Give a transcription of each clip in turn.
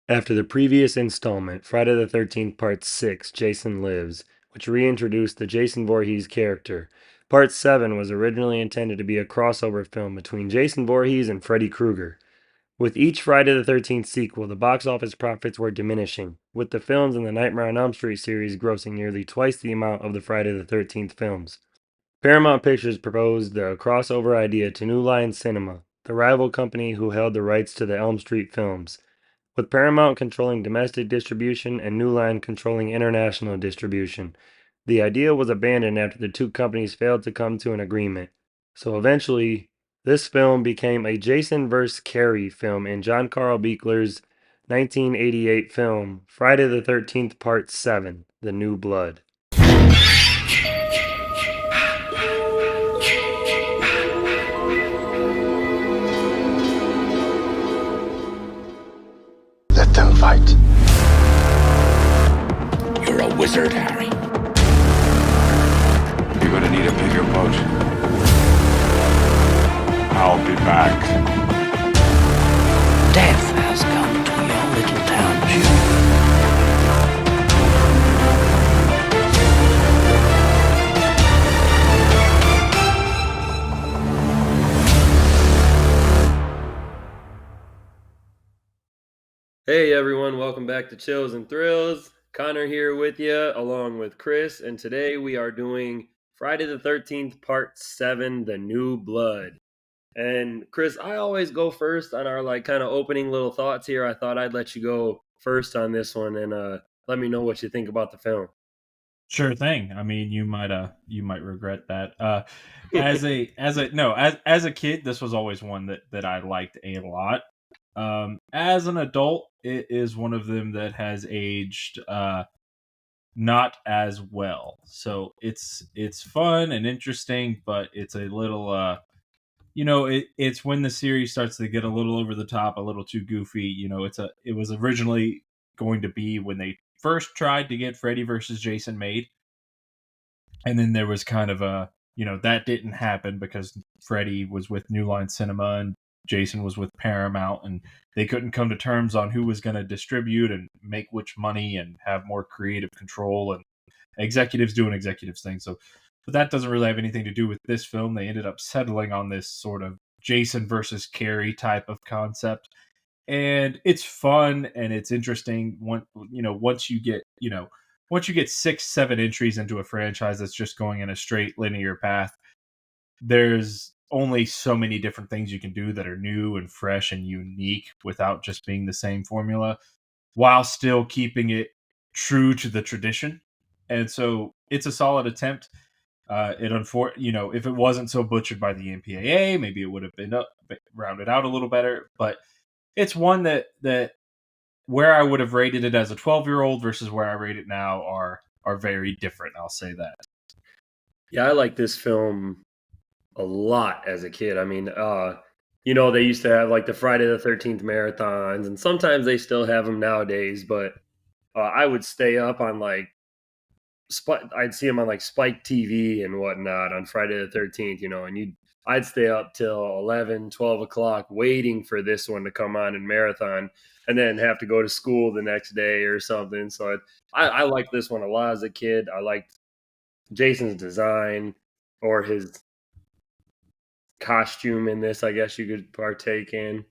After the previous installment, Friday the 13th Part 6, Jason Lives, which reintroduced the Jason Voorhees character, Part 7 was originally intended to be a crossover film between Jason Voorhees and Freddy Krueger. With each Friday the 13th sequel, the box office profits were diminishing, with the films in the Nightmare on Elm Street series grossing nearly twice the amount of the Friday the 13th films. Paramount Pictures proposed the crossover idea to New Line Cinema, the rival company who held the rights to the Elm Street films, with Paramount controlling domestic distribution and New Line controlling international distribution. The idea was abandoned after the two companies failed to come to an agreement. So eventually, this film became a Jason vs. Carrie film in John Carl Buechler's 1988 film Friday the 13th Part 7, The New Blood. Let them fight. You're a wizard, Harry. You're gonna need a bigger boat. I'll be back. Death has come to your little town, Jude. Hey everyone, welcome back to Chills and Thrills. Connor here with you, along with Chris, and today we are doing Friday the 13th Part 7, The New Blood. And Chris, I always go first on our kind of opening little thoughts here. I thought I'd let you go first on this one and let me know what you think about the film. Sure thing. I mean, you might regret that. As a kid, this was always one that I liked a lot. As an adult, it is one of them that has aged not as well. So it's fun and interesting, but it's a little it's when the series starts to get a little over the top, a little too goofy. It was originally going to be when they first tried to get Freddy versus Jason made, and then there was kind of that didn't happen because Freddy was with New Line Cinema and Jason was with Paramount, and they couldn't come to terms on who was going to distribute and make which money and have more creative control, and executives doing executives things. So, but that doesn't really have anything to do with this film. They ended up settling on this sort of Jason versus Carrie type of concept, and it's fun and it's interesting. Once you get 6, 7 entries into a franchise that's just going in a straight linear path, there's only so many different things you can do that are new and fresh and unique without just being the same formula, while still keeping it true to the tradition. And so it's a solid attempt. If it wasn't so butchered by the MPAA, maybe it would have been rounded out a little better. But it's one that where I would have rated it as a 12-year-old versus where I rate it now are very different. I'll say that. Yeah, I like this film a lot as a kid. I mean, they used to have like the Friday the 13th marathons, and sometimes they still have them nowadays, but I would stay up on I'd see them on like Spike TV and whatnot on Friday the 13th, and I'd stay up till 11, 12 o'clock waiting for this one to come on in marathon and then have to go to school the next day or something. So I liked this one a lot as a kid. I liked Jason's design or his costume in this, I guess you could partake in.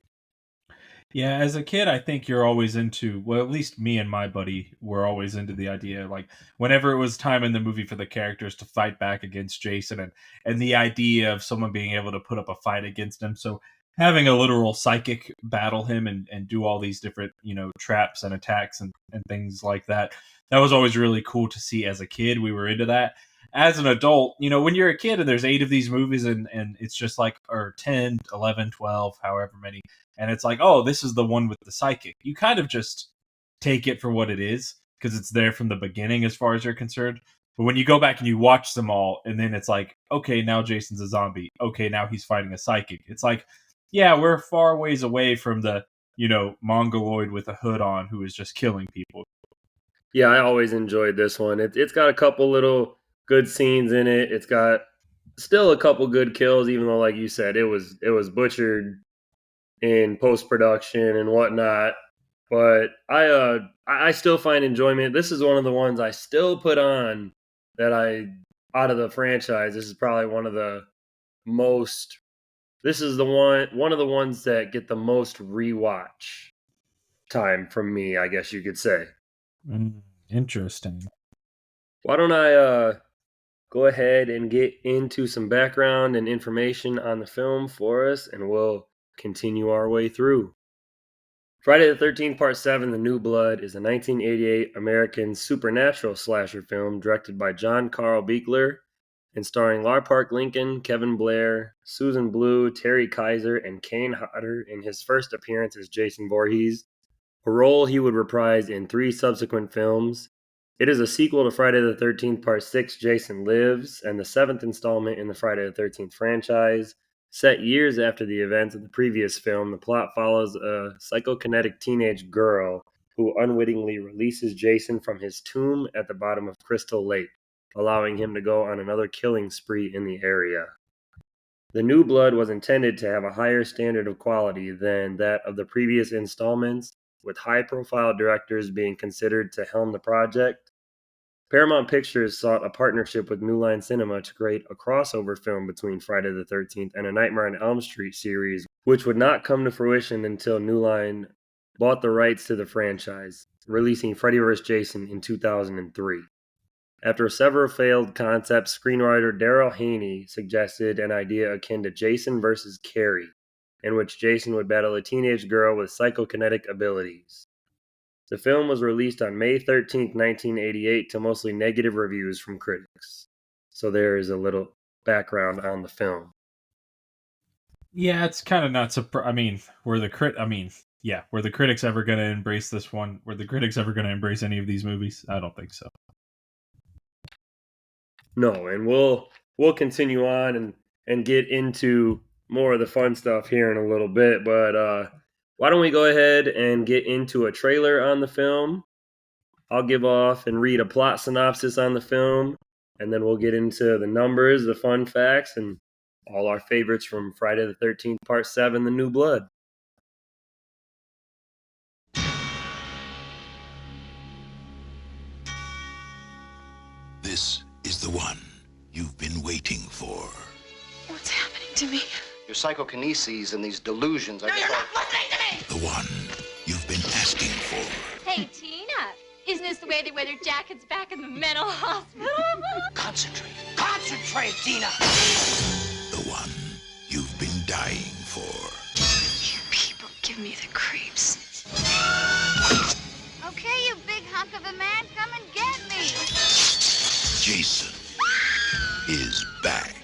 Yeah, as a kid, I think you're always into, well, at least me and my buddy were always into the idea, like, whenever it was time in the movie for the characters to fight back against Jason, and the idea of someone being able to put up a fight against him. So having a literal psychic battle him and do all these different, traps and attacks and things like that, that was always really cool to see as a kid. We were into that. As an adult, when you're a kid and there's 8 of these movies and it's just like, or 10, 11, 12, however many, and it's like, oh, this is the one with the psychic. You kind of just take it for what it is because it's there from the beginning as far as you're concerned. But when you go back and you watch them all, and then it's like, okay, now Jason's a zombie. Okay, now he's fighting a psychic. It's like, yeah, we're far ways away from the, mongoloid with a hood on who is just killing people. Yeah, I always enjoyed this one. It's got a couple little good scenes in it. It's got still a couple good kills, even though, like you said, it was butchered in post production and whatnot. But I still find enjoyment. This is one of the ones I still put on that I out of the franchise. This is probably one of the most. This is the one of the ones that get the most rewatch time from me, I guess you could say. Interesting. Why don't I go ahead and get into some background and information on the film for us, and we'll continue our way through. Friday the 13th, Part 7, The New Blood, is a 1988 American supernatural slasher film directed by John Carl Buechler and starring Lar Park Lincoln, Kevin Blair, Susan Blue, Terry Kaiser, and Kane Hodder in his first appearance as Jason Voorhees, a role he would reprise in 3 subsequent films. It is a sequel to Friday the 13th, Part 6, Jason Lives, and the 7th installment in the Friday the 13th franchise. Set years after the events of the previous film, the plot follows a psychokinetic teenage girl who unwittingly releases Jason from his tomb at the bottom of Crystal Lake, allowing him to go on another killing spree in the area. The New Blood was intended to have a higher standard of quality than that of the previous installments, with high-profile directors being considered to helm the project. Paramount Pictures sought a partnership with New Line Cinema to create a crossover film between Friday the 13th and a Nightmare on Elm Street series, which would not come to fruition until New Line bought the rights to the franchise, releasing Freddy vs. Jason in 2003. After several failed concepts, screenwriter Daryl Haney suggested an idea akin to Jason vs. Carrie, in which Jason would battle a teenage girl with psychokinetic abilities. The film was released on May 13, 1988, to mostly negative reviews from critics. So there is a little background on the film. Yeah, it's kind of not surprising. I mean, were the critics ever going to embrace this one? Were the critics ever going to embrace any of these movies? I don't think so. No, and we'll continue on and get into more of the fun stuff here in a little bit, but why don't we go ahead and get into a trailer on the film? I'll give off and read a plot synopsis on the film, and then we'll get into the numbers, the fun facts, and all our favorites from Friday the 13th, Part 7, The New Blood. This is the one you've been waiting for. What's happening to me? Your psychokineses and these delusions. You're not listening to me! The one you've been asking for. Hey, Tina, isn't this the way they wear their jackets back in the mental hospital? Concentrate. Concentrate, Tina! The one you've been dying for. You people give me the creeps. Okay, you big hunk of a man, come and get me. Jason is back.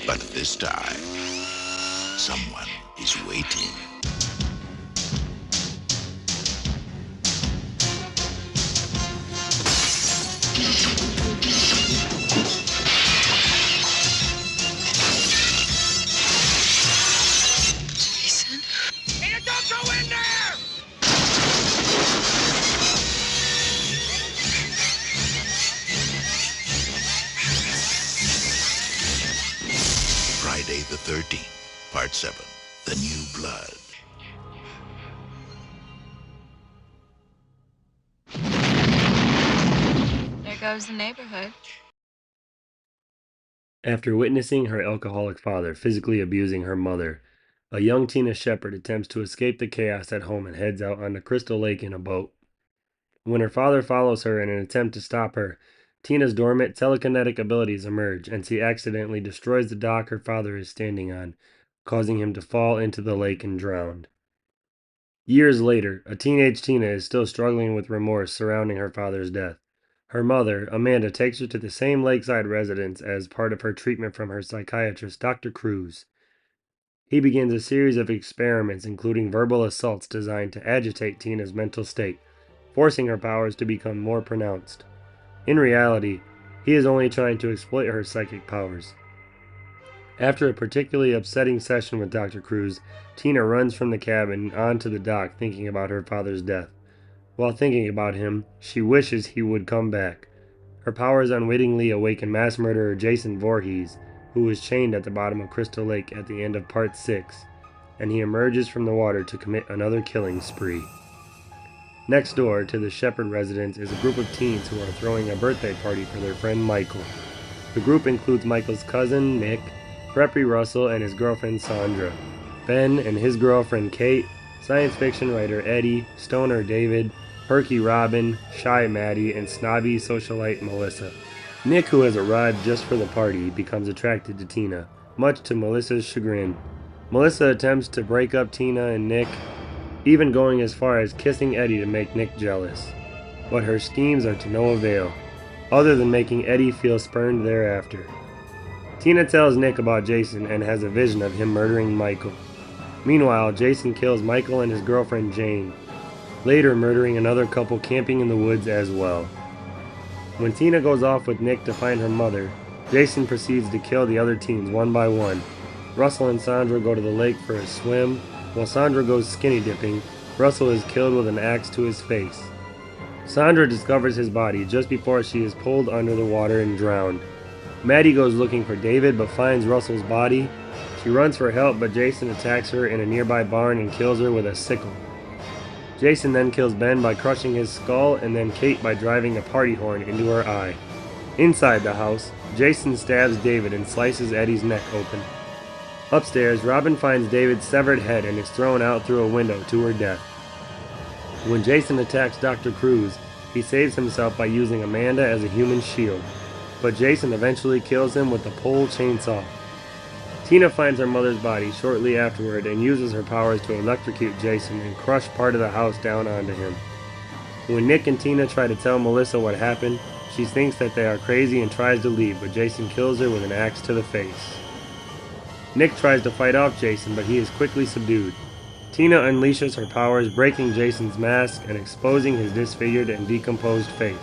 But this time, someone is waiting. Jason? Tina, don't go in there! Friday the 13th, Part 7, The New Blood. There goes the neighborhood. After witnessing her alcoholic father physically abusing her mother, a young Tina Shepard attempts to escape the chaos at home and heads out onto Crystal Lake in a boat. When her father follows her in an attempt to stop her, Tina's dormant telekinetic abilities emerge, and she accidentally destroys the dock her father is standing on, causing him to fall into the lake and drown. Years later, a teenage Tina is still struggling with remorse surrounding her father's death. Her mother, Amanda, takes her to the same lakeside residence as part of her treatment from her psychiatrist, Dr. Cruz. He begins a series of experiments, including verbal assaults designed to agitate Tina's mental state, forcing her powers to become more pronounced. In reality, he is only trying to exploit her psychic powers. After a particularly upsetting session with Dr. Cruz, Tina runs from the cabin onto the dock thinking about her father's death. While thinking about him, she wishes he would come back. Her powers unwittingly awaken mass murderer Jason Voorhees, who was chained at the bottom of Crystal Lake at the end of Part 6, and he emerges from the water to commit another killing spree. Next door to the Shepherd residence is a group of teens who are throwing a birthday party for their friend Michael. The group includes Michael's cousin, Nick, Preppy Russell and his girlfriend Sandra, Ben and his girlfriend Kate, science fiction writer Eddie, stoner David, perky Robin, shy Maddie, and snobby socialite Melissa. Nick, who has arrived just for the party, becomes attracted to Tina, much to Melissa's chagrin. Melissa attempts to break up Tina and Nick, even going as far as kissing Eddie to make Nick jealous. But her schemes are to no avail, other than making Eddie feel spurned thereafter. Tina tells Nick about Jason and has a vision of him murdering Michael. Meanwhile, Jason kills Michael and his girlfriend Jane, later murdering another couple camping in the woods as well. When Tina goes off with Nick to find her mother, Jason proceeds to kill the other teens one by one. Russell and Sandra go to the lake for a swim. While Sandra goes skinny dipping, Russell is killed with an axe to his face. Sandra discovers his body just before she is pulled under the water and drowned. Maddie goes looking for David but finds Russell's body. She runs for help, but Jason attacks her in a nearby barn and kills her with a sickle. Jason then kills Ben by crushing his skull and then Kate by driving a party horn into her eye. Inside the house, Jason stabs David and slices Eddie's neck open. Upstairs, Robin finds David's severed head and is thrown out through a window to her death. When Jason attacks Dr. Cruz, he saves himself by using Amanda as a human shield, but Jason eventually kills him with a pole chainsaw. Tina finds her mother's body shortly afterward and uses her powers to electrocute Jason and crush part of the house down onto him. When Nick and Tina try to tell Melissa what happened, she thinks that they are crazy and tries to leave, but Jason kills her with an axe to the face. Nick tries to fight off Jason, but he is quickly subdued. Tina unleashes her powers, breaking Jason's mask and exposing his disfigured and decomposed face.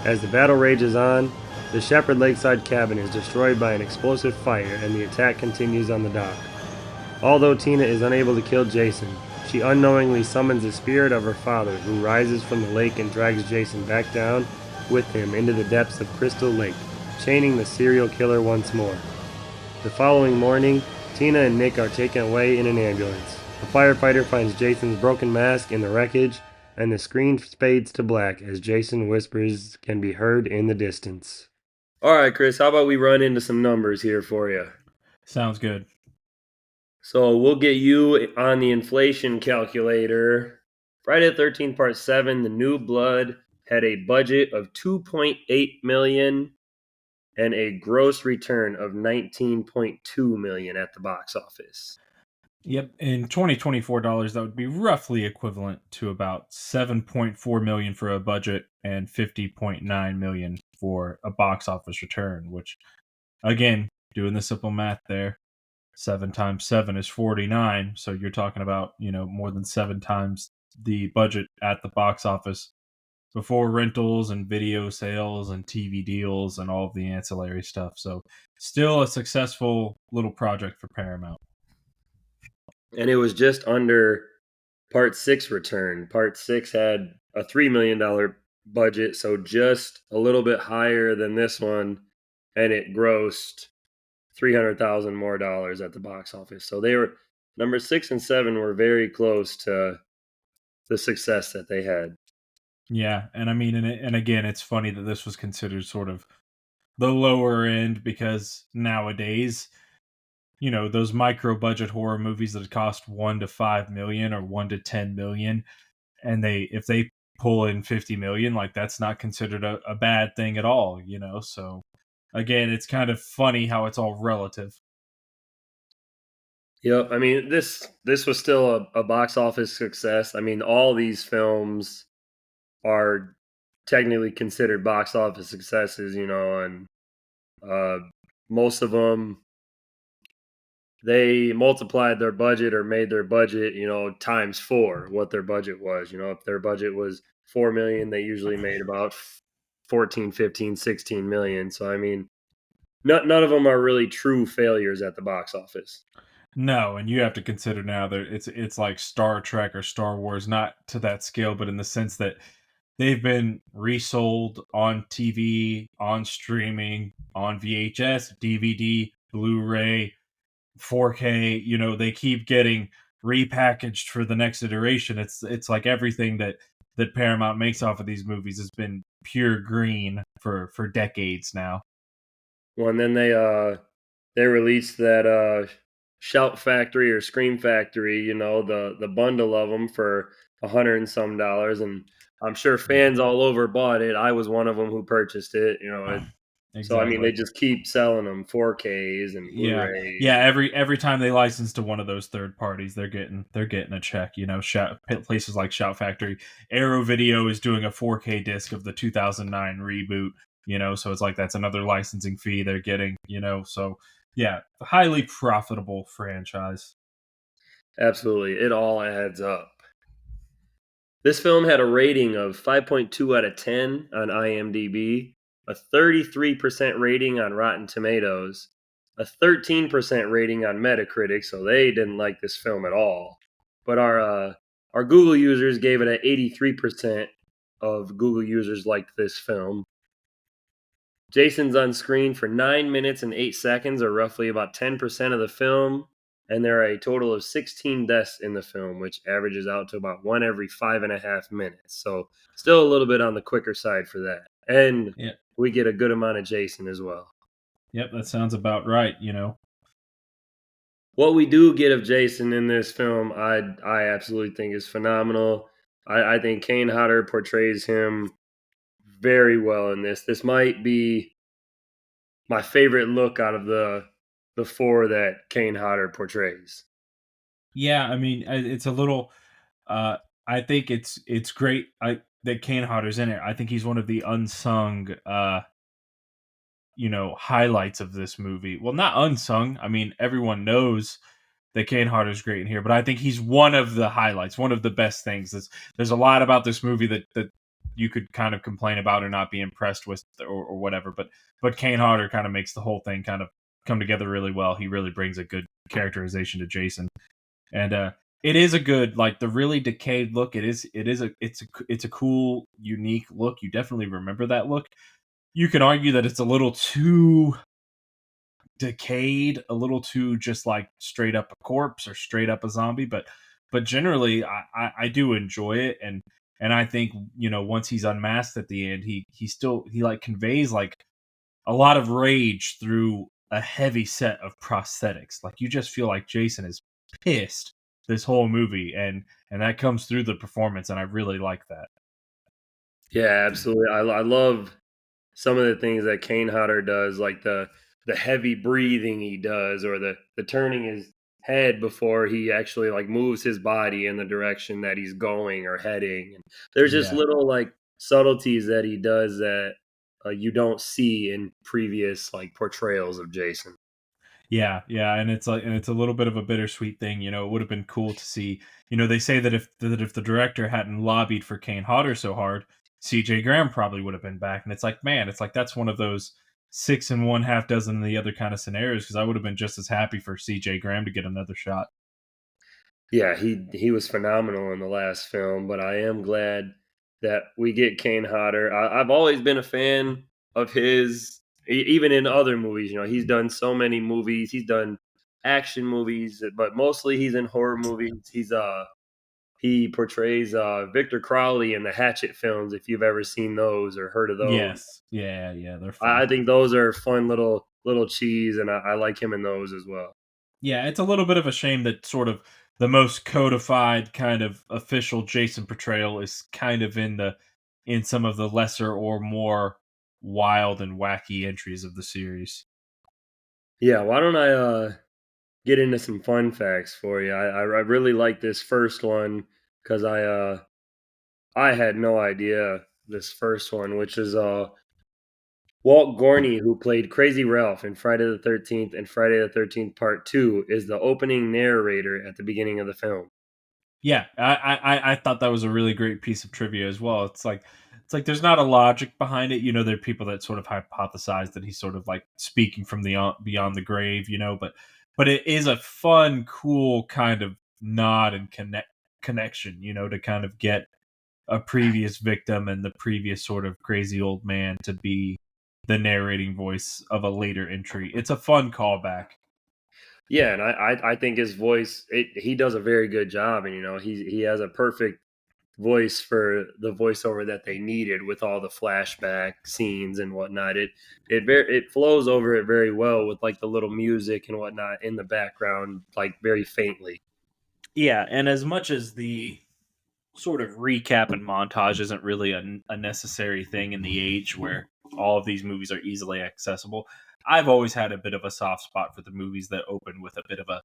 As the battle rages on, the Shepherd Lakeside cabin is destroyed by an explosive fire and the attack continues on the dock. Although Tina is unable to kill Jason, she unknowingly summons the spirit of her father, who rises from the lake and drags Jason back down with him into the depths of Crystal Lake, chaining the serial killer once more. The following morning, Tina and Nick are taken away in an ambulance. A firefighter finds Jason's broken mask in the wreckage, and the screen fades to black as Jason whispers can be heard in the distance. Alright, Chris, how about we run into some numbers here for you? Sounds good. So we'll get you on the inflation calculator. Friday the 13th Part 7, The New Blood, had a budget of $2.8 million and a gross return of $19.2 million at the box office. Yep, in 2024 dollars, that would be roughly equivalent to about $7.4 million for a budget and $50.9 million for a box office return, which, again, doing the simple math there, 7 times 7 is 49, so you're talking about, more than 7 times the budget at the box office before rentals and video sales and TV deals and all of the ancillary stuff. So still a successful little project for Paramount. And it was just under Part 6 return. Part 6 had a $3 million budget, so just a little bit higher than this one, and it grossed $300,000 more dollars at the box office. So they were, number 6 and 7 were very close to the success that they had. Yeah, and I mean, and again, it's funny that this was considered sort of the lower end, because nowadays, those micro budget horror movies that cost $1 to $5 million or $1 to $10 million, and if they pull in $50 million, like, that's not considered a bad thing at all, So again, it's kind of funny how it's all relative. Yep, I mean, this was still a box office success. I mean, all these films are technically considered box office successes, and most of them, they multiplied their budget or made their budget, times 4 what their budget was. If their budget was $4 million, they usually made about 14, 15, 16 million. So, I mean, none of them are really true failures at the box office. No, and you have to consider now that it's like Star Trek or Star Wars, not to that scale, but in the sense that they've been resold on TV, on streaming, on VHS, DVD, Blu-ray, 4K. They keep getting repackaged for the next iteration. It's like everything that Paramount makes off of these movies has been pure green for decades now. Well, and then they released that Shout Factory or Scream Factory, the bundle of them for $100 and some dollars, and I'm sure fans all over bought it. I was one of them who purchased it. So I mean, they Exactly. just keep selling them 4Ks and Yeah, Blu-rays. yeah. Every time they license to one of those third parties, they're getting a check. Places like Shout Factory, Arrow Video is doing a 4K disc of the 2009 reboot. So it's like that's another licensing fee they're getting. So yeah, highly profitable franchise. Absolutely, it all adds up. This film had a rating of 5.2 out of 10 on IMDb, a 33% rating on Rotten Tomatoes, a 13% rating on Metacritic, so they didn't like this film at all. But our Google users gave it an 83% of Google users liked this film. Jason's on screen for 9 minutes and 8 seconds, or roughly about 10% of the film, and there are a total of 16 deaths in the film, which averages out to about one every 5.5 minutes. So, still a little bit on the quicker side for that. And Yeah. we get a good amount of Jason as well. Yep, that sounds about right. What we do get of Jason in this film, I absolutely think is phenomenal. I think Kane Hodder portrays him very well in this. This might be my favorite look out of the four that Kane Hodder portrays. Yeah, I mean, it's a little. I think it's great. That Kane Hodder's in it. I think he's one of the unsung, highlights of this movie. Well, not unsung. I mean, everyone knows that Kane Hodder's great in here, but I think he's one of the highlights, one of the best things. There's a lot about this movie that you could kind of complain about or not be impressed with or whatever, but Kane Hodder kind of makes the whole thing kind of come together really well. He really brings a good characterization to Jason, and it is a good, like, the really decayed look. It's a cool, unique look. You definitely remember that look. You can argue that it's a little too decayed, a little too just like straight up a corpse or straight up a zombie, but generally I do enjoy it, and I think once he's unmasked at the end, he like conveys like a lot of rage through a heavy set of prosthetics. Like, you just feel like Jason is pissed this whole movie, and that comes through the performance, and I really like that. Yeah, absolutely. I love some of the things that Kane Hodder does, like the heavy breathing he does, or the turning his head before he actually like moves his body in the direction that he's going or heading. And there's just Yeah. little like subtleties that he does that you don't see in previous like portrayals of Jason. Yeah, and it's a little bit of a bittersweet thing. It would have been cool to see. They say that if the director hadn't lobbied for Kane Hodder so hard, C.J. Graham probably would have been back. And it's like, man, it's like that's one of those six and one half dozen of the other kind of scenarios, because I would have been just as happy for C.J. Graham to get another shot. Yeah, he was phenomenal in the last film, but I am glad that we get Kane Hodder. I've always been a fan of his, even in other movies. He's done so many movies. He's done action movies, but mostly he's in horror movies. He portrays Victor Crowley in the Hatchet films. If you've ever seen those or heard of those, Yes, yeah, they're I fun. think those are fun little cheese, and I like him in those as well. Yeah, it's a little bit of a shame that sort of the most codified kind of official Jason portrayal is kind of in some of the lesser or more wild and wacky entries of the series. Yeah, why don't I get into some fun facts for you? I really like this first one because I had no idea this first one, which is Walt Gorney, who played Crazy Ralph in Friday the 13th and Friday the 13th Part 2, is the opening narrator at the beginning of the film. Yeah, I thought that was a really great piece of trivia as well. It's like there's not a logic behind it. There are people that sort of hypothesize that he's sort of like speaking from the beyond the grave, but it is a fun, cool kind of nod and connection, to kind of get a previous victim and the previous sort of crazy old man to be the narrating voice of a later entry. It's a fun callback. Yeah, and I think his voice he does a very good job, and he has a perfect voice for the voiceover that they needed with all the flashback scenes and whatnot. It flows over it very well with like the little music and whatnot in the background, like very faintly. Yeah, and as much as the sort of recap and montage isn't really a necessary thing in the age where all of these movies are easily accessible, I've always had a bit of a soft spot for the movies that open with a bit of a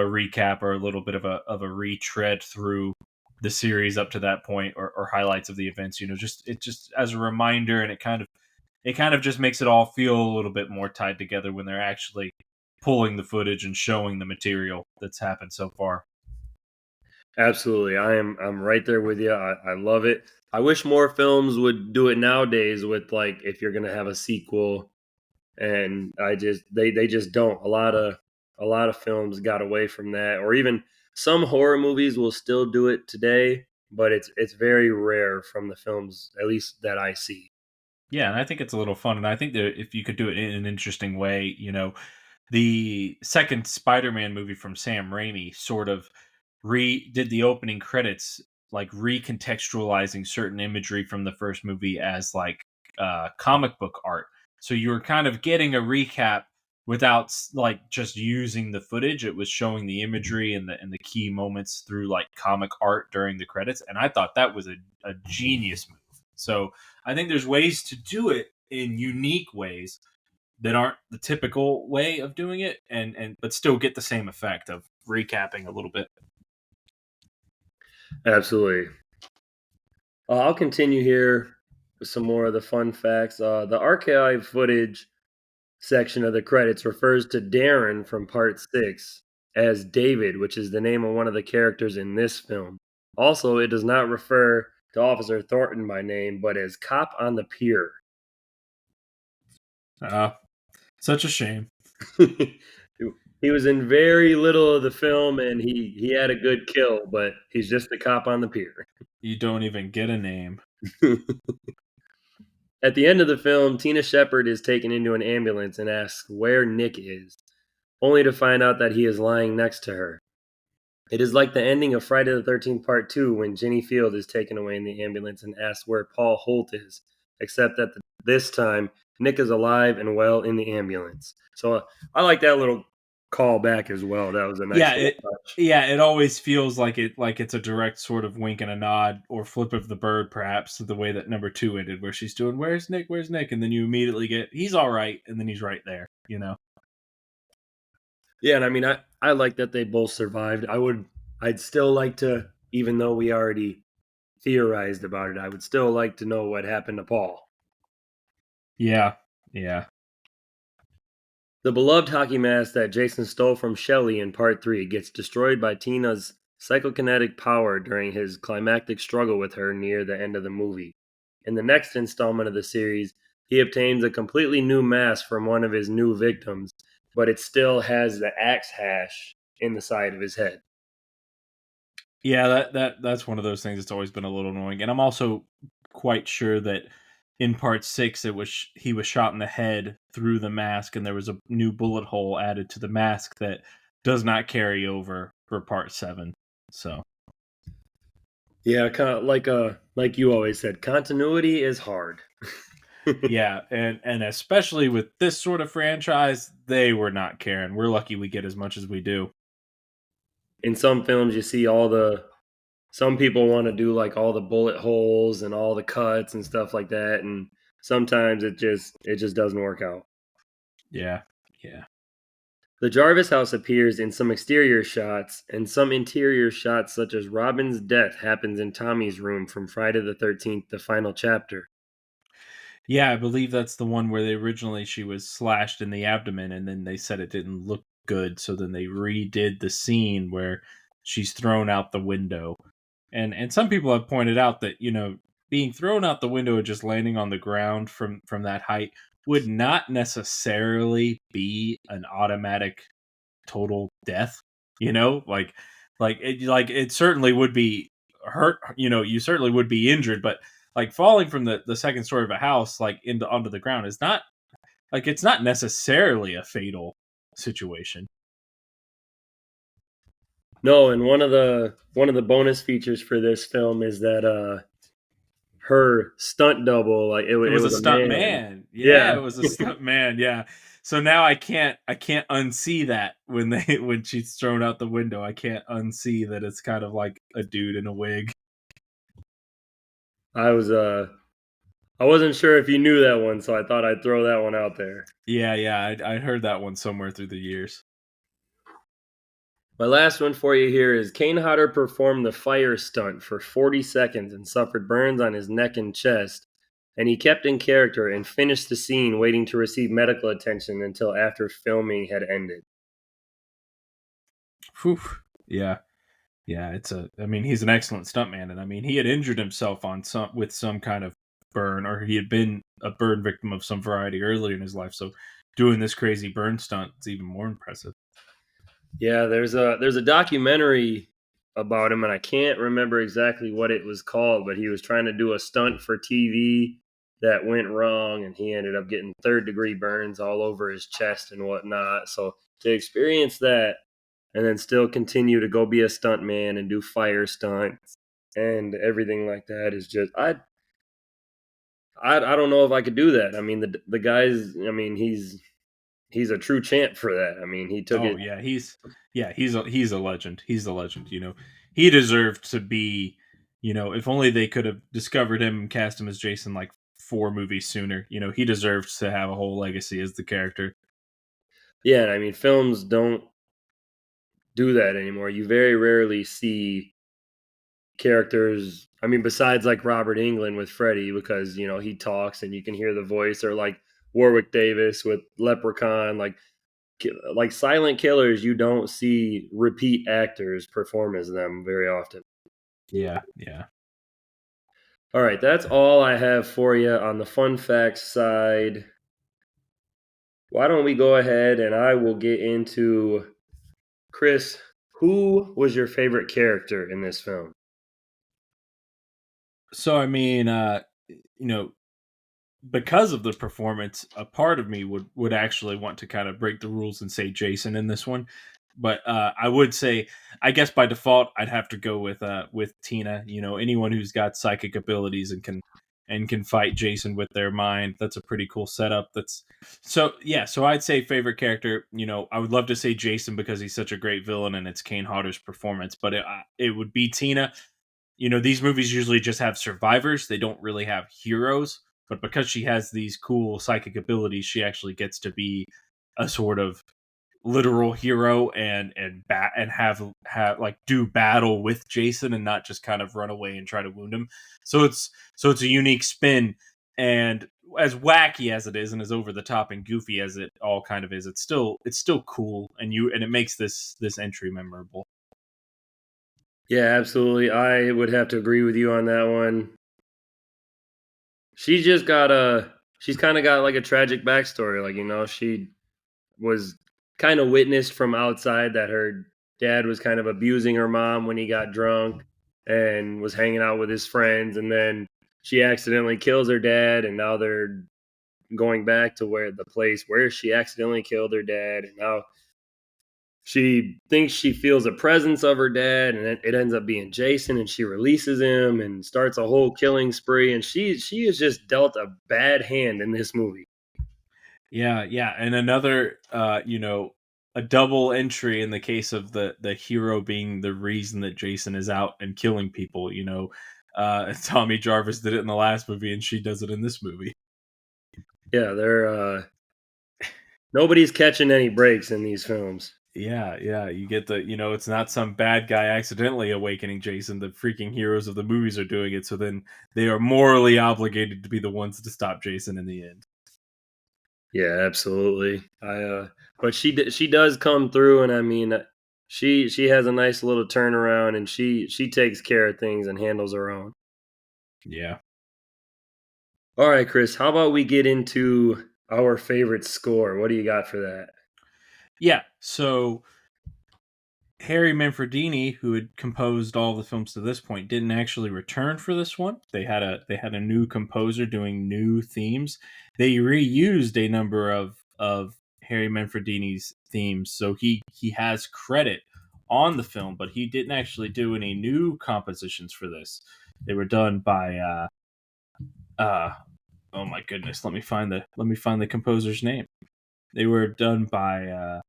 recap or a little bit of a retread through the series up to that point, or highlights of the events. Just as a reminder, and it kind of just makes it all feel a little bit more tied together when they're actually pulling the footage and showing the material that's happened so far. Absolutely. I'm right there with you. I love it. I wish more films would do it nowadays with like if you're gonna have a sequel, and they just don't. A lot of films got away from that, or even some horror movies will still do it today, but it's very rare from the films, at least that I see. Yeah, and I think it's a little fun, and I think that if you could do it in an interesting way, the second Spider-Man movie from Sam Raimi sort of did the opening credits, like recontextualizing certain imagery from the first movie as like comic book art. So you were kind of getting a recap without like just using the footage. It was showing the imagery and the key moments through like comic art during the credits, and I thought that was a genius move. So I think there's ways to do it in unique ways that aren't the typical way of doing it, and but still get the same effect of recapping a little bit. Absolutely. I'll continue here with some more of the fun facts. The archive footage section of the credits refers to Darren from Part 6 as David, which is the name of one of the characters in this film. Also, it does not refer to Officer Thornton by name, but as Cop on the Pier. Such a shame. He was in very little of the film, and he had a good kill, but he's just a cop on the pier. You don't even get a name. At the end of the film, Tina Shepard is taken into an ambulance and asks where Nick is, only to find out that he is lying next to her. It is like the ending of Friday the 13th Part 2 when Jenny Field is taken away in the ambulance and asks where Paul Holt is, except that this time, Nick is alive and well in the ambulance. So I like that little call back as well. That was a nice touch. It always feels like it's a direct sort of wink and a nod or flip of the bird, perhaps, to the way that number 2 ended, where she's doing "Where's Nick? Where's Nick?" and then you immediately get "He's all right," and then he's right there. Yeah, and I mean, I like that they both survived. I'd still like to, even though we already theorized about it, I would still like to know what happened to Paul. Yeah. The beloved hockey mask that Jason stole from Shelley in Part 3 gets destroyed by Tina's psychokinetic power during his climactic struggle with her near the end of the movie. In the next installment of the series, he obtains a completely new mask from one of his new victims, but it still has the axe hash in the side of his head. Yeah, that's one of those things that's always been a little annoying. And I'm also quite sure that in Part 6 he was shot in the head through the mask, and there was a new bullet hole added to the mask that does not carry over for Part 7. So yeah, kind of like you always said, continuity is hard. Yeah, and especially with this sort of franchise, they were not caring. We're lucky we get as much as we do. In some films, you see some people want to do like all the bullet holes and all the cuts and stuff like that, and sometimes it just doesn't work out. Yeah. The Jarvis house appears in some exterior shots, and some interior shots, such as Robin's death, happens in Tommy's room from Friday the 13th, the final chapter. Yeah, I believe that's the one where she was slashed in the abdomen, and then they said it didn't look good, so then they redid the scene where she's thrown out the window. And some people have pointed out that, being thrown out the window and just landing on the ground from that height would not necessarily be an automatic total death. Like it certainly would be hurt. You certainly would be injured, but like falling from the second story of a house like into onto the ground is not like it's not necessarily a fatal situation. No, and one of the bonus features for this film is that her stunt double, like It it was a was a stunt man. man. Yeah, Yeah. it was a stunt man. Yeah. So now I can't unsee that when when she's thrown out the window. I can't unsee that it's kind of like a dude in a wig. I was I wasn't sure if you knew that one, so I thought I'd throw that one out there. Yeah. I heard that one somewhere through the years. My last one for you here is Kane Hodder performed the fire stunt for 40 seconds and suffered burns on his neck and chest, and he kept in character and finished the scene waiting to receive medical attention until after filming had ended. Whew. Yeah. Yeah, I mean, he's an excellent stuntman, and I mean, he had injured himself with some kind of burn, or he had been a burn victim of some variety earlier in his life. So, doing this crazy burn stunt is even more impressive. Yeah, there's a documentary about him, and I can't remember exactly what it was called, but he was trying to do a stunt for TV that went wrong, and he ended up getting third-degree burns all over his chest and whatnot. So to experience that and then still continue to go be a stuntman and do fire stunts and everything like that is just I don't know if I could do that. I mean the guy's I mean he's a true champ for that. I mean he took Oh it. yeah, he's a legend. He's a legend. He deserved to be. If only they could have discovered him and cast him as Jason like 4 movies sooner. He deserves to have a whole legacy as the character. Yeah, and I mean films don't do that anymore. You very rarely see characters. I mean, besides like Robert Englund with Freddy, because he talks and you can hear the voice, or like Warwick Davis with Leprechaun, like silent killers. You don't see repeat actors perform as them very often. Yeah. All right, that's all I have for you on the fun facts side. Why don't we go ahead and I will get into Chris. Who was your favorite character in this film? So I mean, you know, because of the performance, a part of me would actually want to kind of break the rules and say Jason in this one. But I would say, I guess by default, I'd have to go with Tina. Anyone who's got psychic abilities and can fight Jason with their mind. That's a pretty cool setup. That's so yeah. So I'd say favorite character. I would love to say Jason because he's such a great villain and it's Kane Hodder's performance. But it would be Tina. These movies usually just have survivors. They don't really have heroes. But because she has these cool psychic abilities, she actually gets to be a sort of literal hero and have like do battle with Jason and not just kind of run away and try to wound him. So it's a unique spin, and as wacky as it is and as over the top and goofy as it all kind of is, it's still cool, and it makes this entry memorable. Yeah, absolutely. I would have to agree with you on that one. She's kind of got like a tragic backstory. Like, she was kind of witnessed from outside that her dad was kind of abusing her mom when he got drunk and was hanging out with his friends. And then she accidentally kills her dad. And now they're going back to where the place where she accidentally killed her dad. And now she thinks she feels a presence of her dad, and it ends up being Jason, and she releases him and starts a whole killing spree. And she is just dealt a bad hand in this movie. Yeah, and another, a double entry in the case of the hero being the reason that Jason is out and killing people. Tommy Jarvis did it in the last movie, and she does it in this movie. Yeah, nobody's catching any breaks in these films. Yeah, you get it's not some bad guy accidentally awakening Jason. The freaking heroes of the movies are doing it, so then they are morally obligated to be the ones to stop Jason in the end. Yeah, absolutely. But she does come through, and I mean, she has a nice little turnaround, and she takes care of things and handles her own. Yeah. All right, Chris, how about we get into our favorite score? What do you got for that? Yeah, so Harry Manfredini, who had composed all the films to this point, didn't actually return for this one. They had a new composer doing new themes. They reused a number of Harry Manfredini's themes, so he has credit on the film, but he didn't actually do any new compositions for this. They were done by oh my goodness, let me find the composer's name. They were done by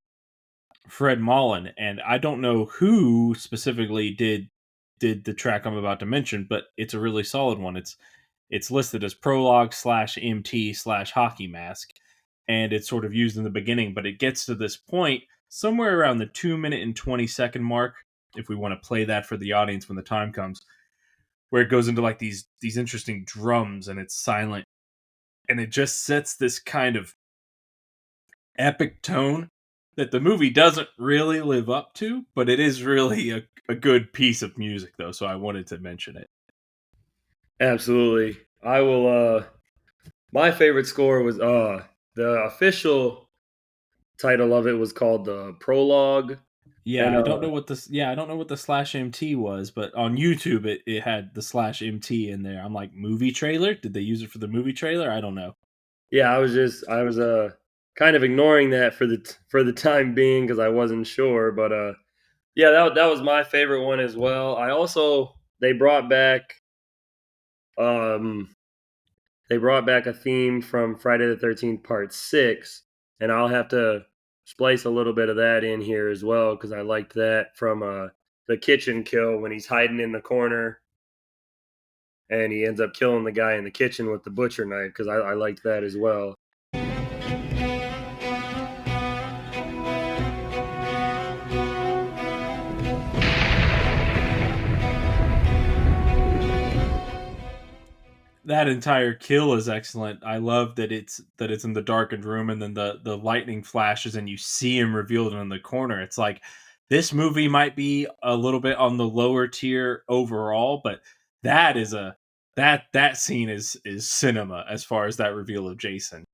Fred Mullen, and I don't know who specifically did the track I'm about to mention, but it's a really solid one. It's listed as prologue slash MT slash hockey mask, and it's sort of used in the beginning, but it gets to this point somewhere around the 2 minute and 20 second mark, if we want to play that for the audience when the time comes, where it goes into like these interesting drums and it's silent, and it just sets this kind of epic tone that the movie doesn't really live up to, but it is really a good piece of music, though, so I wanted to mention it. Absolutely. I will my favorite score was the official title of it was called the Prologue. Yeah, And I don't know what this. Yeah, I don't know what the slash MT was, but on YouTube it had the slash MT in there. I'm like, movie trailer? Did they use it for the movie trailer? I don't know. yeah, I was kind of ignoring that for the time being because I wasn't sure, but yeah, that was my favorite one as well. I also um they brought back a theme from Friday the 13th Part 6, and I'll have to splice a little bit of that in here as well because I liked that from the kitchen kill when he's hiding in the corner and he ends up killing the guy in the kitchen with the butcher knife because I liked that as well. That entire kill is excellent. I love that it's in the darkened room and then the lightning flashes and you see him revealed in the corner. It's like this movie might be a little bit on the lower tier overall, but that is a that scene is cinema as far as that reveal of Jason.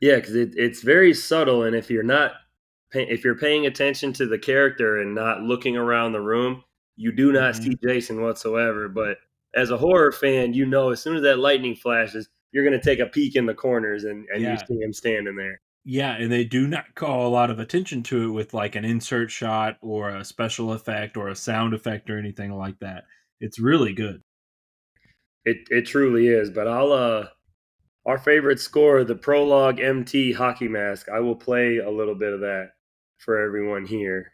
Yeah, because it's very subtle, and if you're paying attention to the character and not looking around the room, you do not Mm-hmm. see Jason whatsoever. But as a horror fan, you know as soon as that lightning flashes, you're going to take a peek in the corners and you Yeah. see him standing there. Yeah, and they do not call a lot of attention to it with like an insert shot or a special effect or a sound effect or anything like that. It's really good. It truly is. But I'll our favorite score, the Prologue MT Hockey Mask. I will play a little bit of that for everyone here.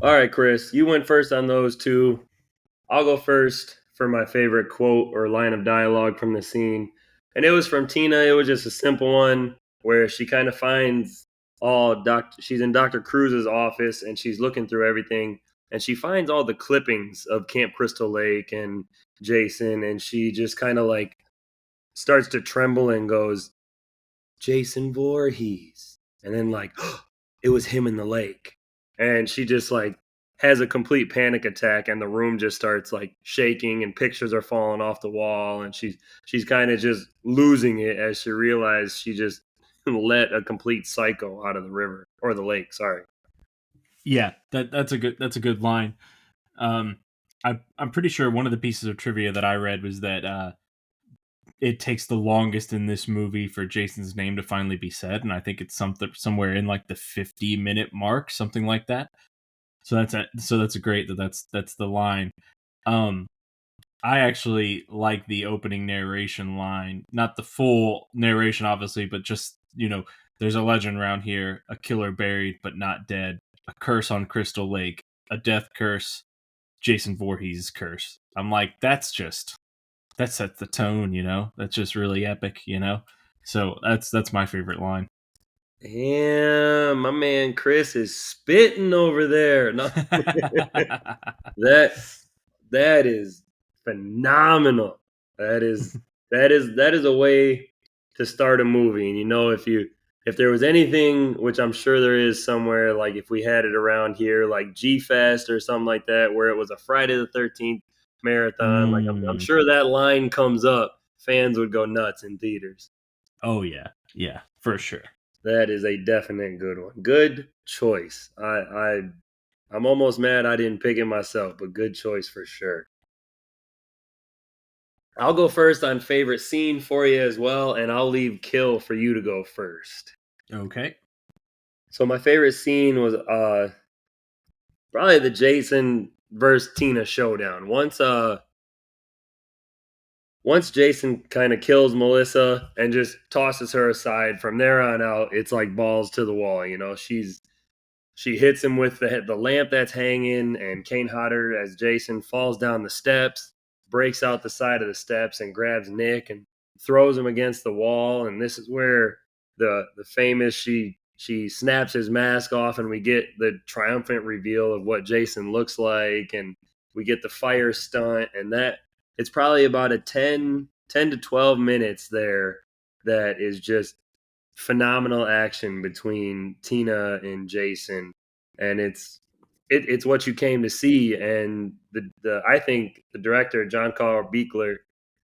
All right, Chris, you went first on those two. I'll go first for my favorite quote or line of dialogue from the scene. And it was from Tina. It was just a simple one where she kind of finds she's in Dr. Cruz's office and she's looking through everything and she finds all the clippings of Camp Crystal Lake and Jason and she just kind of like starts to tremble and goes, Jason Voorhees. And then like it was him in the lake. And she just like has a complete panic attack and the room just starts like shaking and pictures are falling off the wall and she's kind of just losing it as she realized she just let a complete psycho out of the river or the lake, sorry. Yeah, that's a good line. Um, I'm pretty sure one of the pieces of trivia that I read was that it takes the longest in this movie for Jason's name to finally be said, and I think it's somewhere in like the 50-minute mark, something like that. So that's a great that's the line. Um, I actually like the opening narration line, not the full narration, obviously, but just there's a legend around here, a killer buried but not dead, a curse on Crystal Lake, a death curse, Jason Voorhees' curse. I'm like, that sets the tone, That's just really epic, So that's my favorite line. Damn, my man Chris is spitting over there. No, that that is phenomenal. That is a way to start a movie. And if there was anything, which I'm sure there is somewhere, like if we had it around here, like G Fest or something like that, where it was a Friday the 13th marathon, like I'm Mm. sure that line comes up, fans would go nuts in theaters. Oh yeah, for sure. That is a definite good one. Good choice. I'm almost mad I didn't pick it myself, but good choice for sure. I'll go first on favorite scene for you as well, and I'll leave kill for you to go first. Okay. So my favorite scene was probably the Jason versus Tina showdown. Once Jason kind of kills Melissa and just tosses her aside, from there on out, it's like balls to the wall. She hits him with the lamp that's hanging, and Kane Hodder as Jason falls down the steps, breaks out the side of the steps, and grabs Nick and throws him against the wall. And this is where the famous she snaps his mask off, and we get the triumphant reveal of what Jason looks like, and we get the fire stunt, and that it's probably about a 10 to 12 minutes there that is just phenomenal action between Tina and Jason, and it's what you came to see. And the I think the director John Carl Buechler,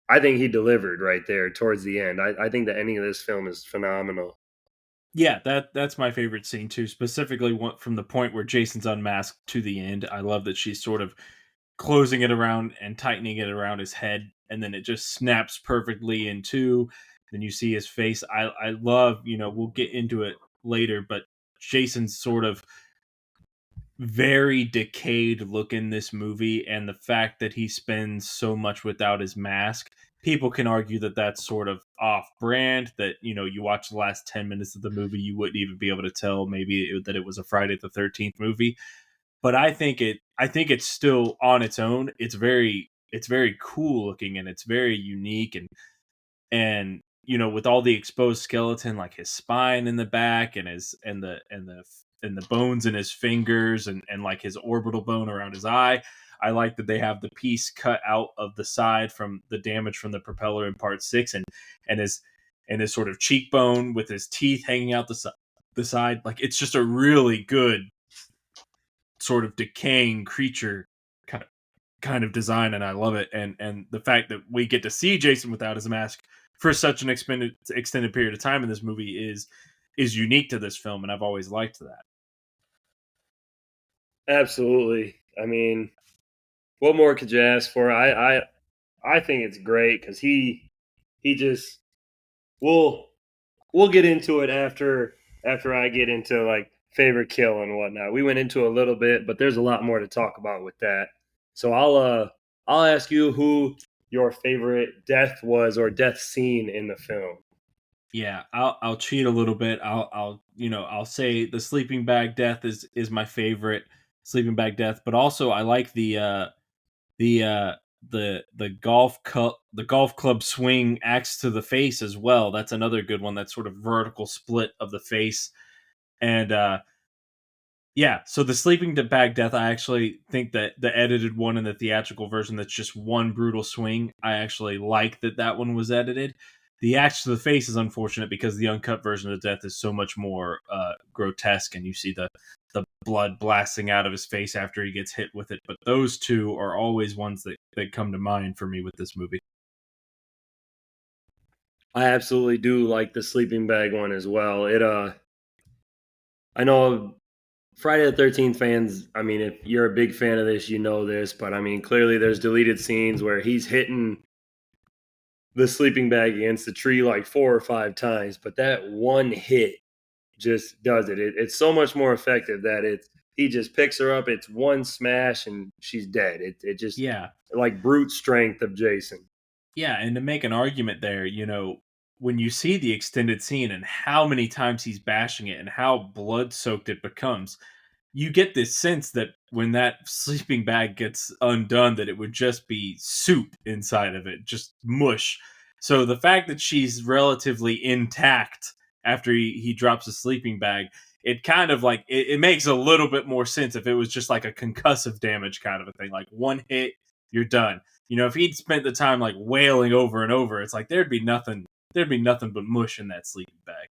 I think he delivered right there towards the end. I think the ending of this film is phenomenal. Yeah, that's my favorite scene too. Specifically, from the point where Jason's unmasked to the end. I love that she's sort of closing it around and tightening it around his head, and then it just snaps perfectly in two. Then you see his face. I love, we'll get into it later, but Jason's sort of very decayed look in this movie, and the fact that he spends so much without his mask, people can argue that that's sort of off brand, that you watch the last 10 minutes of the movie, you wouldn't even be able to tell that it was a Friday the 13th movie. But I think it's still on its own. It's very cool looking, and it's very unique, and with all the exposed skeleton, like his spine in the back, and the bones in his fingers, and like his orbital bone around his eye. I like that they have the piece cut out of the side from the damage from the propeller in part 6, and his sort of cheekbone with his teeth hanging out the side. Like, it's just a really good sort of decaying creature kind of design, and I love it. And the fact that we get to see Jason without his mask for such an extended period of time in this movie is unique to this film, and I've always liked that. Absolutely. I mean, what more could you ask for? I think it's great because he just we'll get into it after I get into like favorite kill and whatnot. We went into a little bit, but there's a lot more to talk about with that. So I'll ask you who your favorite death was, or death scene in the film. Yeah, I'll cheat a little bit. I'll say the sleeping bag death is my favorite sleeping bag death, but also I like the the golf club swing axe to the face as well. That's another good one. That sort of vertical split of the face. And yeah, so the sleeping bag death, I actually think that the edited one and the theatrical version, that's just one brutal swing, I actually like that one was edited. The axe to the face is unfortunate because the uncut version of the death is so much more grotesque, and you see the blood blasting out of his face after he gets hit with it. But those two are always ones that come to mind for me with this movie. I absolutely do like the sleeping bag one as well. I know Friday the 13th fans, I mean, if you're a big fan of this, you know this, but I mean, clearly there's deleted scenes where he's hitting the sleeping bag against the tree like 4 or 5 times, but that one hit just does it. It's so much more effective that he just picks her up, it's one smash, and she's dead. It just, Yeah, like, brute strength of Jason. yeah, and to make an argument there, when you see the extended scene and how many times he's bashing it and how blood soaked it becomes, you get this sense that when that sleeping bag gets undone, that it would just be soup inside of it, just mush. So the fact that she's relatively intact after he drops a sleeping bag, it kind of like it makes a little bit more sense if it was just like a concussive damage kind of a thing, like one hit, you're done. If he'd spent the time like wailing over and over, it's like there'd be nothing but mush in that sleeping bag.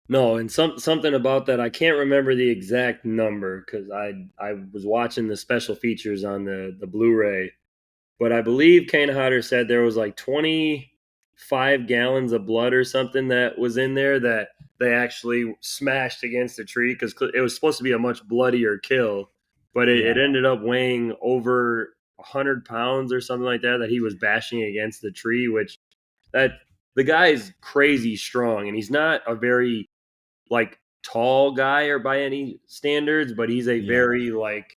No, and something about that I can't remember the exact number because I was watching the special features on the Blu-ray, but I believe Kane Hodder said there was like 25 gallons of blood or something that was in there that they actually smashed against the tree because it was supposed to be a much bloodier kill, but it Yeah. ended up weighing over 100 pounds or something like that that he was bashing against the tree, which that the guy's crazy strong and he's not a very like tall guy or by any standards, but he's a Yeah. very like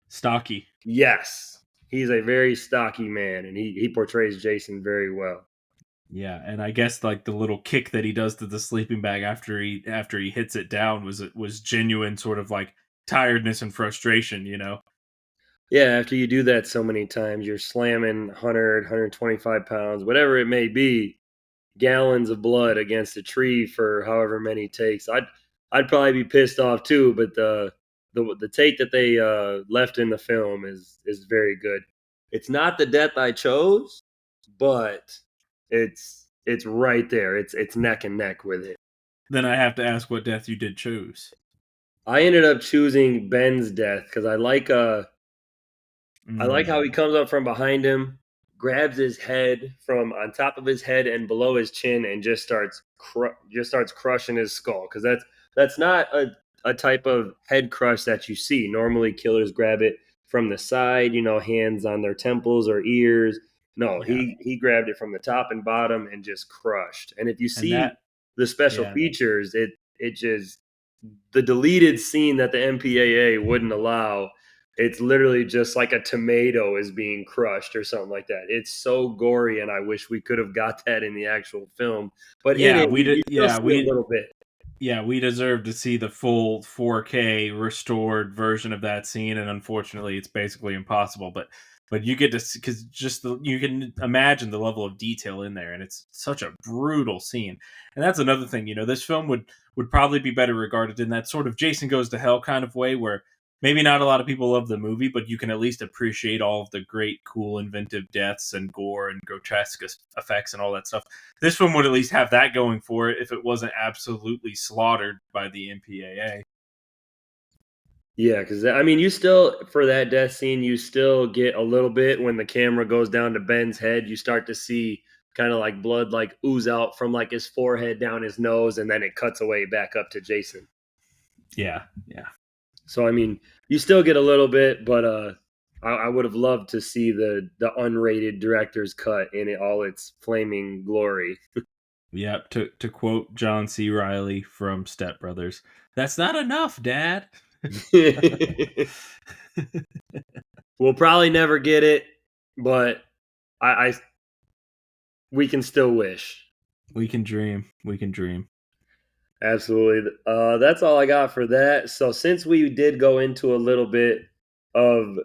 Stocky. yes, he's a very stocky man, and he portrays Jason very well. Yeah, and I guess like the little kick that he does to the sleeping bag after he hits it down was genuine sort of like tiredness and frustration. Yeah, after you do that so many times, you're slamming 100, 125 pounds, whatever it may be, gallons of blood against a tree for however many takes. I'd probably be pissed off too, but the take that they left in the film is very good. It's not the death I chose, but it's right there. It's neck and neck with it. Then I have to ask what death you did choose. I ended up choosing Ben's death because I like how Mm. he comes up from behind him, grabs his head from on top of his head and below his chin, and just starts crushing his skull. Because that's not a type of head crush that you see. Normally, killers grab it from the side, hands on their temples or ears. No, Yeah. he grabbed it from the top and bottom and just crushed. And if you And see that the special yeah. features, it just the deleted scene that the MPAA wouldn't allow, it's literally just like a tomato is being crushed or something like that. It's so gory, and I wish we could have got that in the actual film. But in Yeah, it, you still see a little bit. we deserve to see the full 4K restored version of that scene, and unfortunately, it's basically impossible. But you get to because you can imagine the level of detail in there, and it's such a brutal scene. And that's another thing. This film would probably be better regarded in that sort of Jason Goes to Hell kind of way, where maybe not a lot of people love the movie, but you can at least appreciate all of the great, cool, inventive deaths and gore and grotesque effects and all that stuff. This film would at least have that going for it if it wasn't absolutely slaughtered by the MPAA. Yeah, because I mean, you still for that death scene, you still get a little bit when the camera goes down to Ben's head. You start to see kind of like blood like ooze out from like his forehead down his nose, and then it cuts away back up to Jason. Yeah. So I mean, you still get a little bit, but I would have loved to see the unrated director's cut in all its flaming glory. Yep. To quote John C. Riley from Step Brothers, "That's not enough, Dad." We'll probably never get it, but I we can still wish. We can dream. We can dream. Absolutely. That's all I got for that. So since we did go into a little bit of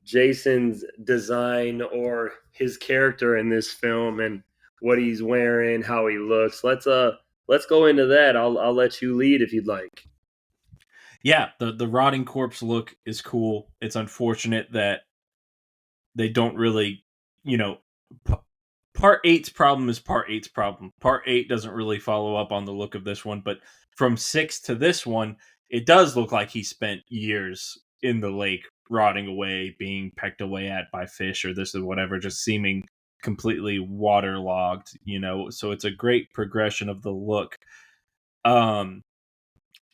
Jason's design or his character in this film and what he's wearing, how he looks, let's go into that. I'll let you lead if you'd like. Yeah, the rotting corpse look is cool. It's unfortunate that they don't really, you know, part eight's problem is part eight's problem. Part eight doesn't really follow up on the look of this one, but from six to this one, it does look like he spent years in the lake, rotting away, being pecked away at by fish or this or whatever, just seeming completely waterlogged. So it's a great progression of the look.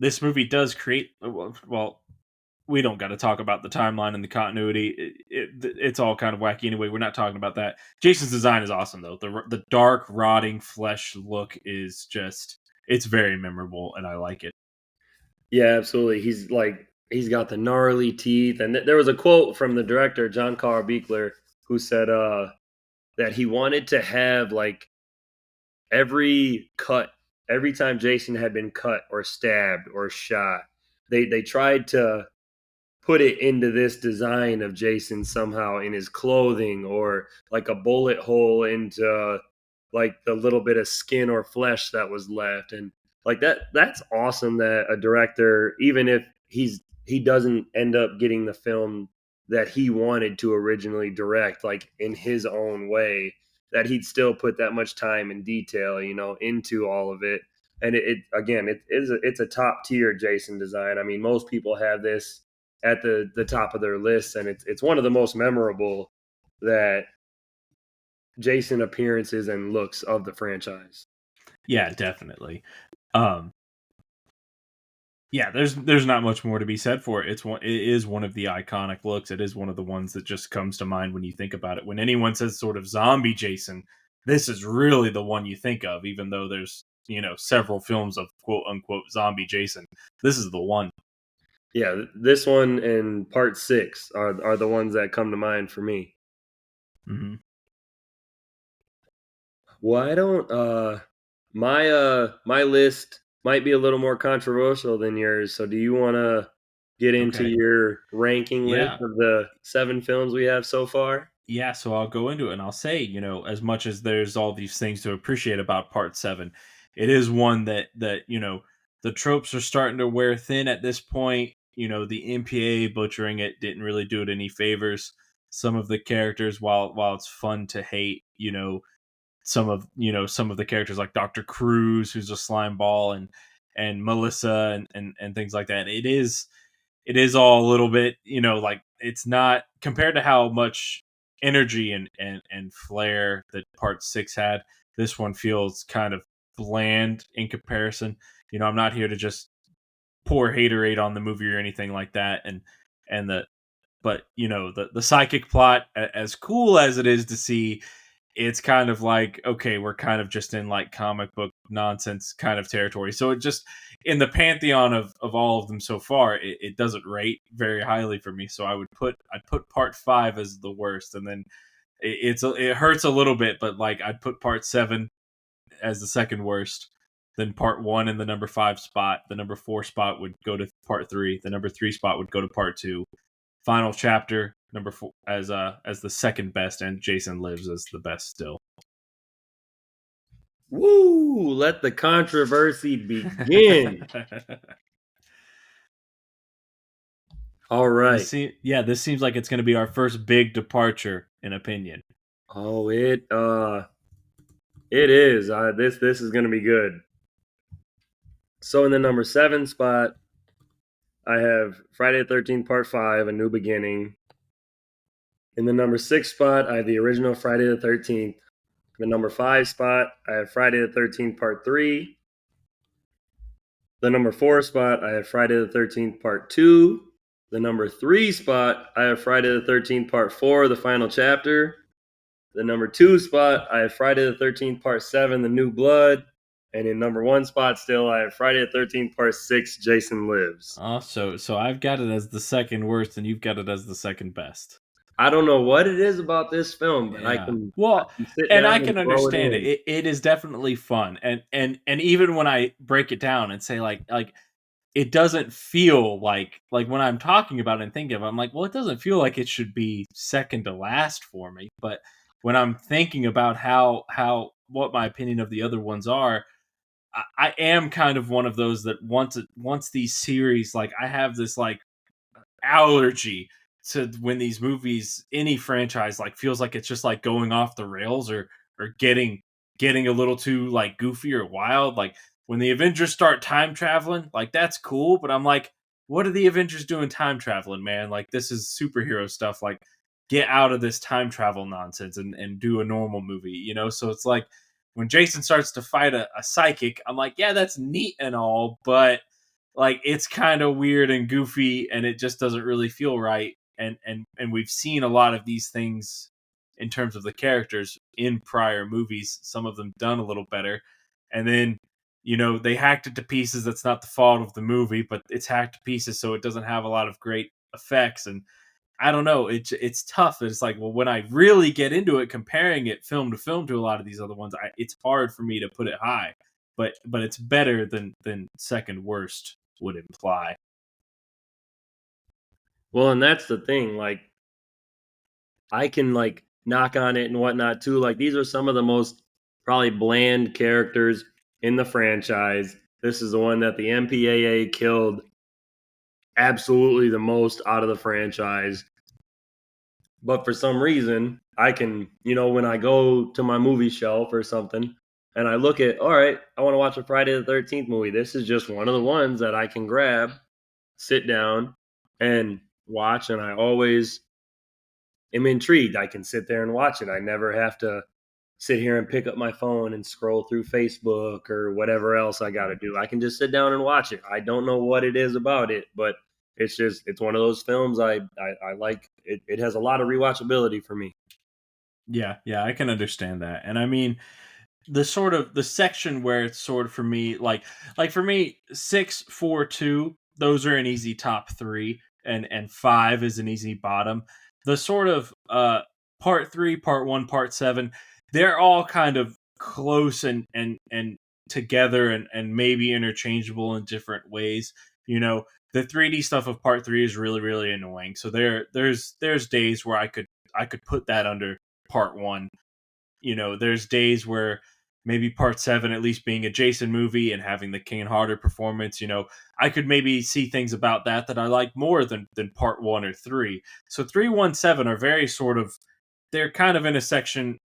This movie does create, well, we don't got to talk about the timeline and the continuity. It's all kind of wacky anyway. We're not talking about that. Jason's design is awesome though. The dark rotting flesh look is just, it's very memorable, and I like it. Yeah, absolutely. He's got the gnarly teeth, and there was a quote from the director John Carl Buechler who said that he wanted to have like every time Jason had been cut or stabbed or shot, they tried to put it into this design of Jason somehow in his clothing, or like a bullet hole into like the little bit of skin or flesh that was left. And like that's awesome that a director, even if he doesn't end up getting the film that he wanted to originally direct, like in his own way, that he'd still put that much time and detail, into all of it. And it again, it's a top tier Jason design. I mean, most people have this at the top of their list, and it's one of the most memorable that Jason appearances and looks of the franchise. Yeah, definitely. Yeah, there's not much more to be said for it. It is one of the iconic looks. It is one of the ones that just comes to mind when you think about it. When anyone says sort of zombie Jason, this is really the one you think of, even though there's, several films of quote unquote zombie Jason. This is the one. Yeah, this one and part 6 are the ones that come to mind for me. Mm-hmm. Well, I don't my list might be a little more controversial than yours. So do you want to get into Okay. your ranking list of the 7 films we have so far? Yeah, so I'll go into it and I'll say, as much as there's all these things to appreciate about part 7, it is one that the tropes are starting to wear thin at this point. The MPA butchering it didn't really do it any favors. Some of the characters, while it's fun to hate, some of the characters like Dr. Cruz, who's a slime ball, and Melissa and things like that. It is all a little bit, like it's not compared to how much energy and flair that part 6 had. This one feels kind of bland in comparison. I'm not here to just pour haterade on the movie or anything like that. And but the psychic plot, as cool as it is to see, it's kind of like, okay, we're kind of just in like comic book nonsense kind of territory. So it just, in the pantheon of all of them so far, it doesn't rate very highly for me. So I'd put part 5 as the worst, and then it hurts a little bit, but like I'd put part 7 as the second worst. Then part 1 in the number 5 spot. The number 4 spot would go to part 3. The number 3 spot would go to part 2. Final chapter number 4 as the second best, and Jason Lives as the best still. Woo! Let the controversy begin. All right. This seems like it's going to be our first big departure in opinion. Oh, it is. This is going to be good. So in the number 7 spot, I have Friday the 13th Part 5, A New Beginning. In the number 6 spot, I have the original Friday the 13th. The number 5 spot, I have Friday the 13th Part 3. The number 4 spot, I have Friday the 13th Part 2. The number 3 spot, I have Friday the 13th Part 4, The Final Chapter. The number 2 spot, I have Friday the 13th Part 7, The New Blood. And in number 1 spot still, I have Friday the 13th Part 6, Jason Lives. Oh, so I've got it as the second worst, and you've got it as the second best. I don't know what it is about this film, but I can sit down I can and understand it. It is definitely fun, and even when I break it down and say like it doesn't feel like when I'm talking about it and thinking of it, I'm like, well, it doesn't feel like it should be second to last for me. But when I'm thinking about how what my opinion of the other ones are, I am kind of one of those that once these series, like I have this like allergy to when these movies, any franchise, like feels like it's just like going off the rails or getting a little too like goofy or wild. Like when the Avengers start time traveling, like that's cool, but I'm like, what are the Avengers doing time traveling, man? Like this is superhero stuff. Like get out of this time travel nonsense and do a normal movie, So it's like when Jason starts to fight a psychic, I'm like, yeah, that's neat and all, but like it's kind of weird and goofy, and it just doesn't really feel right. And we've seen a lot of these things in terms of the characters in prior movies, some of them done a little better, and then they hacked it to pieces. That's not the fault of the movie, but it's hacked to pieces, so it doesn't have a lot of great effects. And I don't know, it's tough. It's like, well, when I really get into it, comparing it film to film to a lot of these other ones, it's hard for me to put it high, but it's better than second worst would imply. Well, and that's the thing. Like, I can like knock on it and whatnot too. Like, these are some of the most probably bland characters in the franchise. This is the one that the MPAA killed absolutely the most out of the franchise. But for some reason, I can, when I go to my movie shelf or something and I look at, all right, I want to watch a Friday the 13th movie. This is just one of the ones that I can grab, sit down, and watch. And I always am intrigued. I can sit there and watch it. I never have to sit here and pick up my phone and scroll through Facebook or whatever else I got to do. I can just sit down and watch it. I don't know what it is about it, but it's one of those films I like. It has a lot of rewatchability for me. Yeah, yeah, I can understand that. And I mean, the section where it's sort of for me, like for me, 6, 4, 2, those are an easy top three, and 5 is an easy bottom. The sort of part 3, part 1, part 7, they're all kind of close and together and maybe interchangeable in different ways. The 3D stuff of part 3 is really really annoying. So there's days where I could put that under part 1. There's days where maybe part 7, at least being a Jason movie and having the Kane Hodder performance, I could maybe see things about that I like more than part 1 or 3. So 317 are very sort of, they're kind of in a section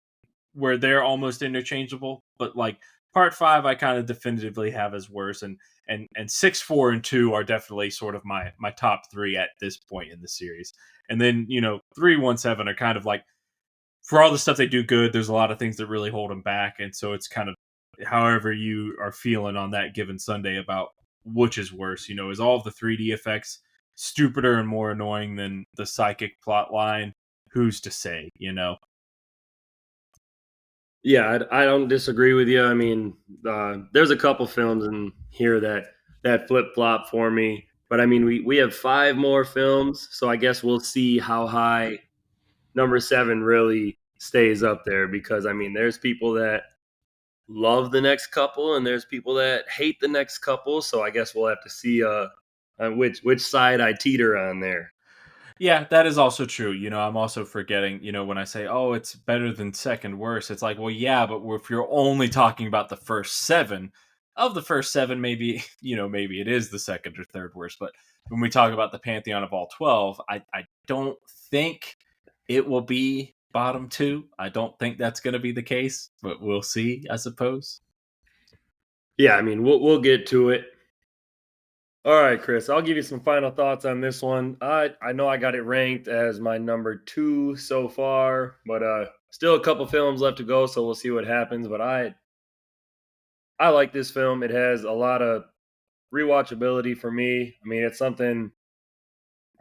where they're almost interchangeable, but like part 5 I kind of definitively have as worse, and 6, 4, and 2 are definitely sort of my top 3 at this point in the series. And then 317 are kind of like, for all the stuff they do good, there's a lot of things that really hold them back, and so it's kind of however you are feeling on that given Sunday about which is worse. Is all of the 3D effects stupider and more annoying than the psychic plot line? Who's to say? Yeah, I don't disagree with you. I mean, there's a couple films in here that flip flop for me, but I mean, we have 5 more films, so I guess we'll see how high number 7 really stays up there, because I mean, there's people that love the next couple and there's people that hate the next couple, so I guess we'll have to see on which side I teeter on there. Yeah, that is also true. I'm also forgetting, when I say, oh, it's better than second worst, it's like, well, yeah, but if you're only talking about the first 7, of the first 7, maybe, maybe it is the second or third worst. But when we talk about the pantheon of all 12, I don't think it will be bottom 2. I don't think that's going to be the case, but we'll see, I suppose. Yeah, I mean, we'll get to it. All right, Chris, I'll give you some final thoughts on this one. I know I got it ranked as my number 2 so far, but still a couple films left to go, so we'll see what happens. But I like this film. It has a lot of rewatchability for me. I mean, it's something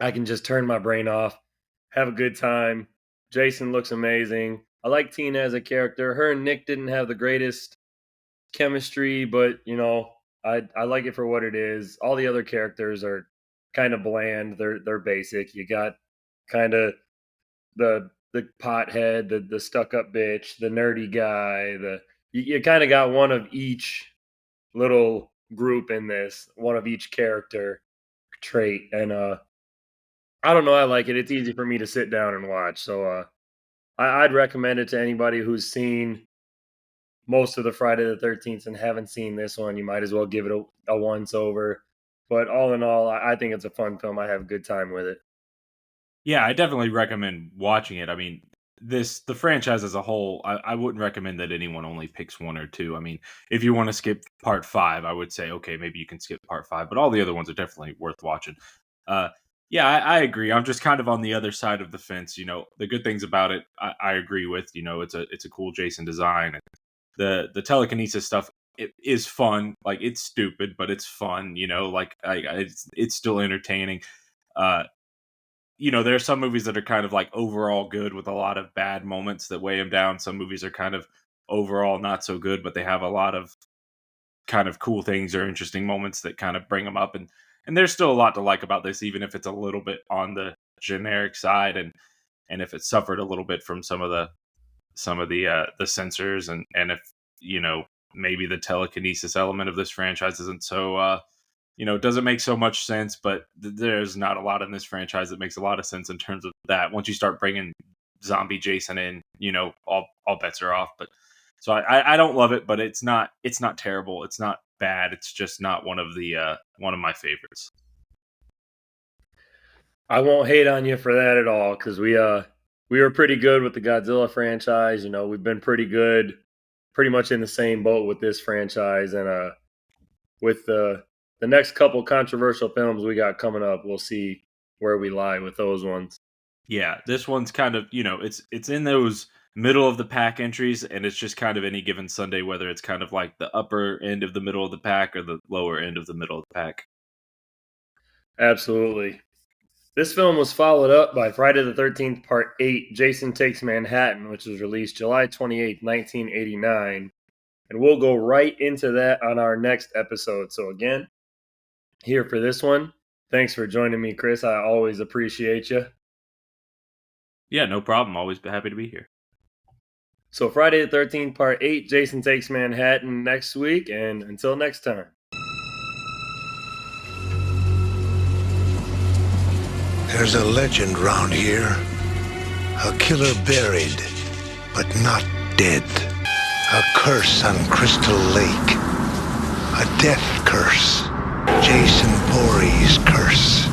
I can just turn my brain off, have a good time. Jason looks amazing. I like Tina as a character. Her and Nick didn't have the greatest chemistry, but I like it for what it is. All the other characters are kind of bland. They're basic. You got kind of the pothead, the stuck up bitch, the nerdy guy. You kind of got one of each little group in this, one of each character trait, and I don't know. I like it. It's easy for me to sit down and watch. So I'd recommend it to anybody who's seen most of the Friday the 13th and haven't seen this one. You might as well give it a once over. But all in all, I think it's a fun film. I have a good time with it. Yeah, I definitely recommend watching it. I mean, the franchise as a whole, I wouldn't recommend that anyone only picks 1 or 2. I mean, if you want to skip part 5, I would say, okay, maybe you can skip part 5, but all the other ones are definitely worth watching. Uh, yeah, I agree. I'm just kind of on the other side of the fence. The good things about it, I agree with. It's a cool Jason design. The telekinesis stuff, it is fun. Like, it's stupid, but it's fun. Like it's still entertaining. Uh, there are some movies that are kind of like overall good with a lot of bad moments that weigh them down. Some movies are kind of overall not so good, but they have a lot of kind of cool things or interesting moments that kind of bring them up. And there's still a lot to like about this, even if it's a little bit on the generic side, and if it suffered a little bit from some of the censors, and if maybe the telekinesis element of this franchise isn't so it doesn't make so much sense, but there's not a lot in this franchise that makes a lot of sense in terms of that. Once you start bringing zombie Jason in, all bets are off. But so I don't love it, but it's not terrible. It's not bad. It's just not one of my favorites. I won't hate on you for that at all, because we were pretty good with the Godzilla franchise. We've been pretty good, pretty much in the same boat with this franchise, and with the next couple controversial films we got coming up, we'll see where we lie with those ones. Yeah, this one's kind of, it's in those middle of the pack entries, and it's just kind of any given Sunday, whether it's kind of like the upper end of the middle of the pack or the lower end of the middle of the pack. Absolutely. This film was followed up by Friday the 13th Part 8, Jason Takes Manhattan, which was released July 28, 1989. And we'll go right into that on our next episode. So again, here for this one, thanks for joining me, Chris. I always appreciate you. Yeah, no problem. Always happy to be here. So Friday the 13th Part 8, Jason Takes Manhattan next week. And until next time. There's a legend round here. A killer buried, but not dead. A curse on Crystal Lake. A death curse. Jason Voorhees' curse.